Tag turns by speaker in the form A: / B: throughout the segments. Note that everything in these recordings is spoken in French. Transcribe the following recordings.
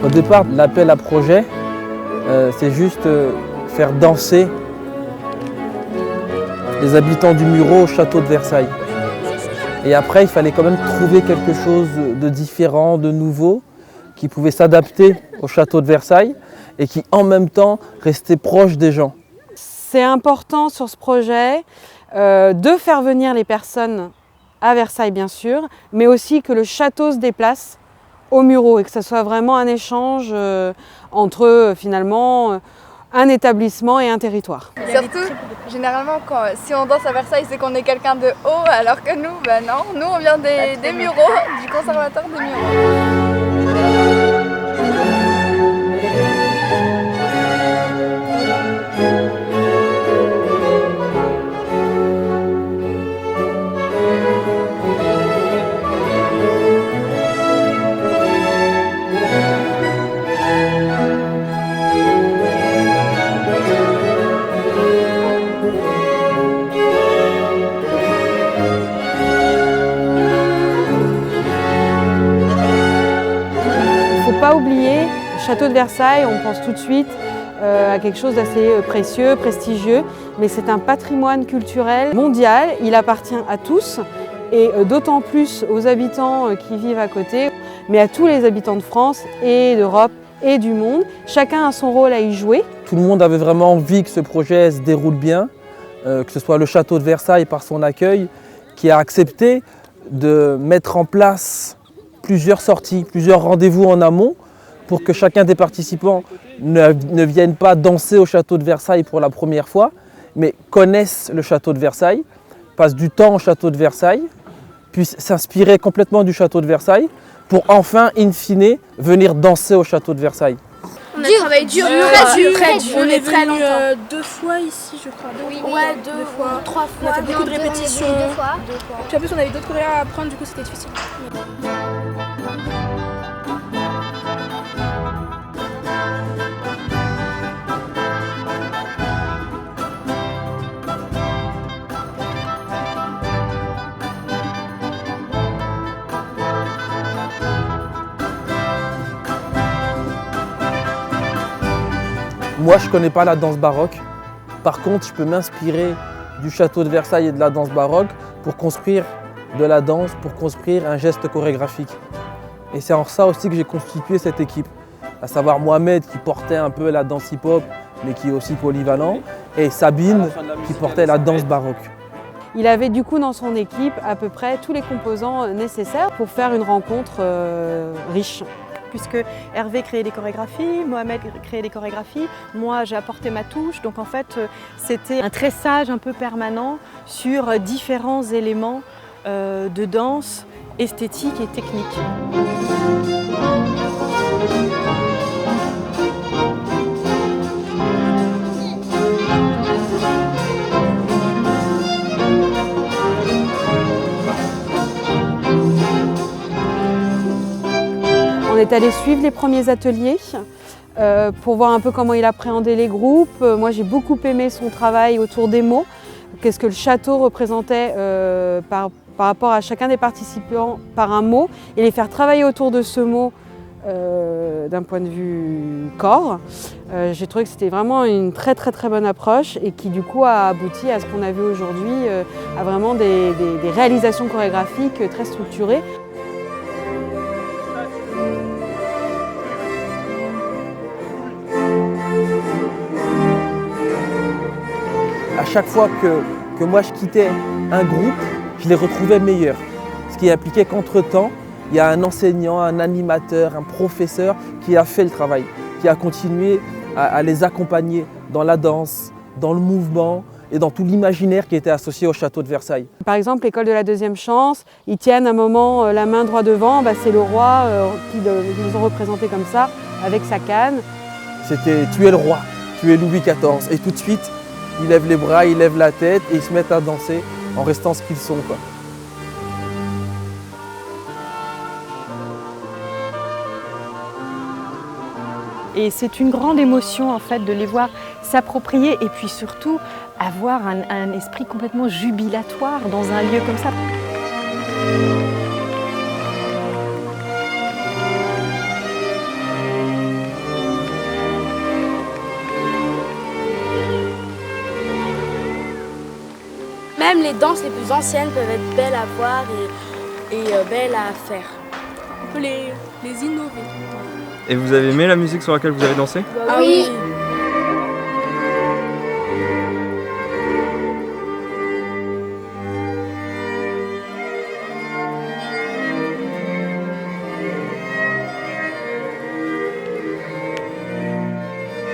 A: Au départ, l'appel à projet, c'est juste faire danser les habitants du Mureau au château de Versailles. Et après, il fallait quand même trouver quelque chose de différent, de nouveau, qui pouvait s'adapter au château de Versailles et qui en même temps restait proche des gens.
B: C'est important sur ce projet de faire venir les personnes à Versailles bien sûr, mais aussi que le château se déplace au Mureau et que ce soit vraiment un échange entre finalement un établissement et un territoire.
C: Surtout, généralement, si on danse à Versailles, c'est qu'on est quelqu'un de haut, alors que nous, ben non, nous on vient des Mureaux, du conservatoire des Mureaux.
B: Pas oublier, le château de Versailles, on pense tout de suite à quelque chose d'assez précieux, prestigieux, mais c'est un patrimoine culturel mondial, il appartient à tous et d'autant plus aux habitants qui vivent à côté, mais à tous les habitants de France et d'Europe et du monde. Chacun a son rôle à y jouer.
A: Tout le monde avait vraiment envie que ce projet se déroule bien, que ce soit le château de Versailles par son accueil, qui a accepté de mettre en place plusieurs sorties, plusieurs rendez-vous en amont pour que chacun des participants ne vienne pas danser au château de Versailles pour la première fois, mais connaisse le château de Versailles, passe du temps au château de Versailles, puisse s'inspirer complètement du château de Versailles pour enfin, in fine, venir danser au château de Versaille.
D: On a travaillé dur, très dur. On est très longtemps.
E: 2 fois ici, je crois.
D: Oui,
E: deux fois. 3 fois. On a fait beaucoup de répétitions.
D: Deux fois.
E: Puis en plus, on avait d'autres choréas à apprendre, du coup, c'était difficile.
A: Moi, je ne connais pas la danse baroque. Par contre, je peux m'inspirer du château de Versailles et de la danse baroque pour construire de la danse, pour construire un geste chorégraphique. Et c'est en ça aussi que j'ai constitué cette équipe. À savoir Mohamed qui portait un peu la danse hip-hop, mais qui est aussi polyvalent, et Sabine qui portait la danse baroque.
B: Il avait du coup dans son équipe à peu près tous les composants nécessaires pour faire une rencontre riche.
F: Puisque Hervé créait des chorégraphies, Mohamed créait des chorégraphies, moi j'ai apporté ma touche, donc en fait c'était un tressage un peu permanent sur différents éléments de danse esthétique et technique.
B: On est allé suivre les premiers ateliers pour voir un peu comment il appréhendait les groupes. Moi j'ai beaucoup aimé son travail autour des mots, qu'est-ce que le château représentait par rapport à chacun des participants par un mot et les faire travailler autour de ce mot d'un point de vue corps. J'ai trouvé que c'était vraiment une très bonne approche et qui du coup a abouti à ce qu'on a vu aujourd'hui, à vraiment des réalisations chorégraphiques très structurées.
A: À chaque fois que moi je quittais un groupe, je les retrouvais meilleurs. Ce qui impliquait qu'entre-temps, il y a un enseignant, un animateur, un professeur qui a fait le travail, qui a continué à les accompagner dans la danse, dans le mouvement et dans tout l'imaginaire qui était associé au château de Versailles.
B: Par exemple, l'école de la deuxième chance, ils tiennent un moment la main droit devant, c'est le roi qui nous ont représenté comme ça, avec sa canne.
A: C'était « tu es le roi, tu es Louis XIV » et tout de suite, ils lèvent les bras, ils lèvent la tête et ils se mettent à danser en restant ce qu'ils sont, quoi.
F: Et c'est une grande émotion en fait de les voir s'approprier et puis surtout avoir un esprit complètement jubilatoire dans un lieu comme ça.
D: Même les danses les plus anciennes peuvent être belles à voir et belles à faire.
E: On peut les innover.
G: Et vous avez aimé la musique sur laquelle vous avez dansé?
D: Ah oui.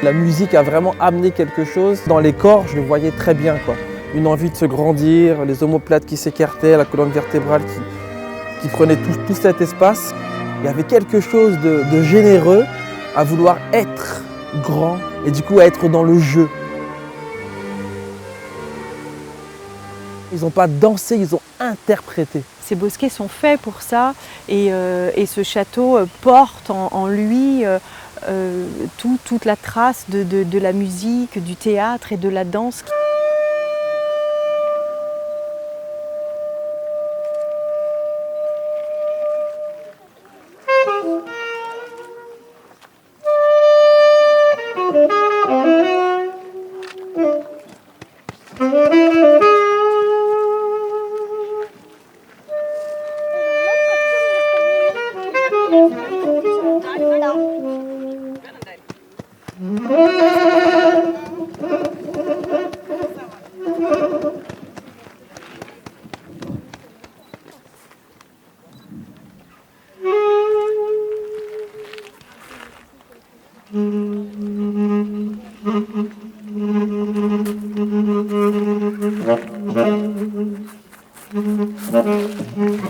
A: La musique a vraiment amené quelque chose. Dans les corps, je le voyais très bien, quoi. Une envie de se grandir, les omoplates qui s'écartaient, la colonne vertébrale qui prenait tout cet espace. Il y avait quelque chose de généreux à vouloir être grand et du coup à être dans le jeu. Ils n'ont pas dansé, ils ont interprété.
F: Ces bosquets sont faits pour ça et ce château porte en lui toute la trace de la musique, du théâtre et de la danse.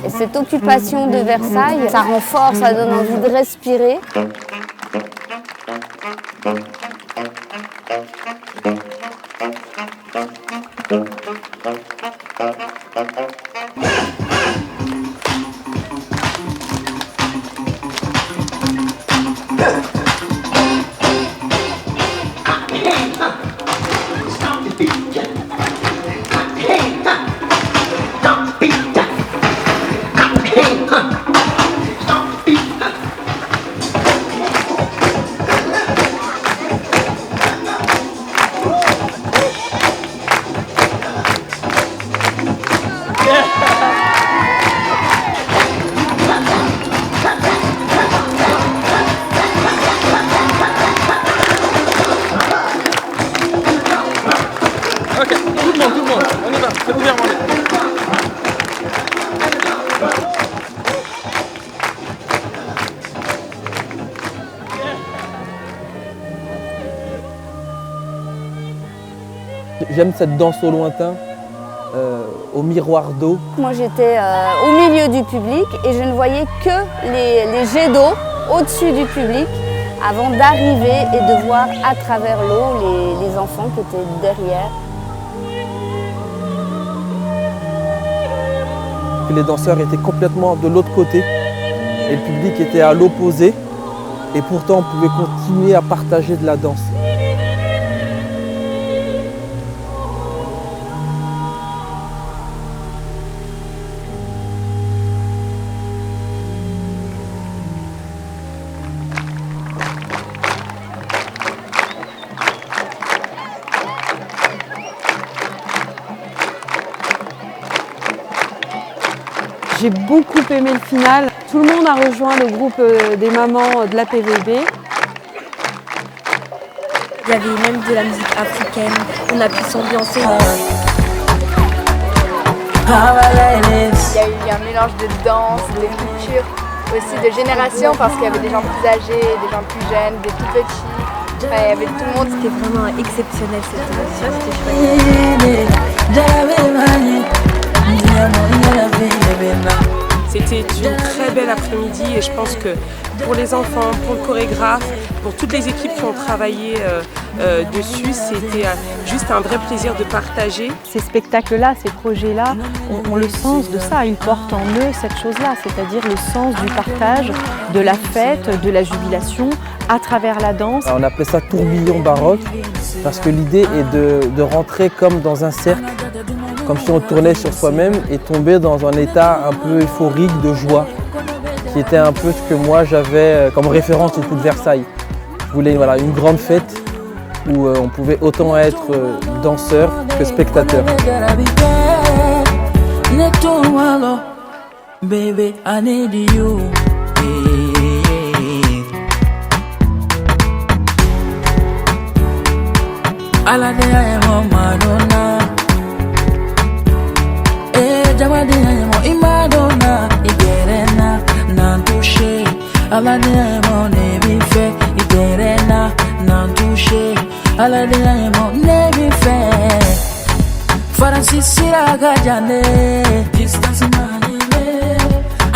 H: Et cette occupation de Versailles, ça renforce, ça donne envie de respirer.
A: J'aime cette danse au lointain, au miroir d'eau.
H: Moi j'étais au milieu du public et je ne voyais que les jets d'eau au-dessus du public avant d'arriver et de voir à travers l'eau les enfants qui étaient derrière.
A: Les danseurs étaient complètement de l'autre côté et le public était à l'opposé et pourtant on pouvait continuer à partager de la danse.
B: J'ai beaucoup aimé le final. Tout le monde a rejoint le groupe des mamans de la PVB.
D: Il y avait même de la musique africaine, on a pu s'ambiancer.
C: Il y a eu un mélange de danse, de culture, aussi de génération parce qu'il y avait des gens plus âgés, des gens plus jeunes, des tout petits. Enfin, il y avait tout le monde.
D: C'était vraiment exceptionnel cette émission, c'était chouette.
I: C'était une très belle après-midi et je pense que pour les enfants, pour le chorégraphe, pour toutes les équipes qui ont travaillé dessus, c'était juste un vrai plaisir de partager.
F: Ces spectacles-là, ces projets-là ont le sens de ça, ils portent en eux cette chose-là, c'est-à-dire le sens du partage, de la fête, de la jubilation à travers la danse.
A: On appelait ça tourbillon baroque parce que l'idée est de rentrer comme dans un cercle, comme si on tournait sur soi-même et tomber dans un état un peu euphorique de joie, qui était un peu ce que moi j'avais comme référence autour de Versailles. Je voulais une grande fête où on pouvait autant être danseur que spectateur.
J: Neto baby, I need you. Alade ayemo Madonna. Jamadi ayemo Madonna. Igerena nantushe. Alade ayemo nebife. Igerena nantushe. Alade ayemo nebife. Faransi siraga jande. Distance manile.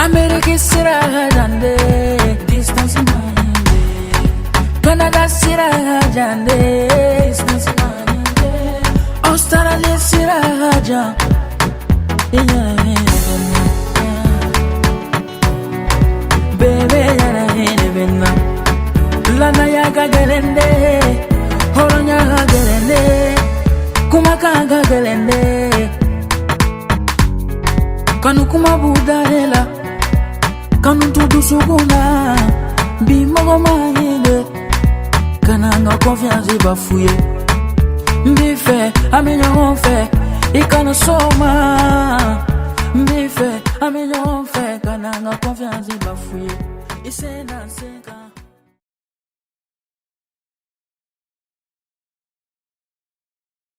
J: America siraga jande. Distance manile. Canada siraga jande. Distance manile. Australia siraga jande. Baby, Lana yaga gelende, horonya gelende, kumaka gelende, kanu kuma budarela, kanu tudu suguna, bimogo mahinde, kana no confiance bafouye, mbife amenyo fait, ikana soma, mbife amenyo fait, kana no confiance bafouye, ise na seka.